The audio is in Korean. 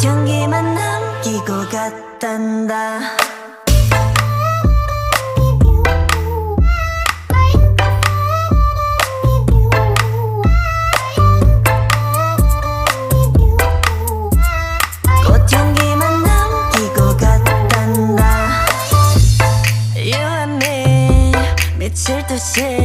꽃향기만 남기고 갔단다. 꽃향기만 남기고 갔단다. You and me 미칠 듯이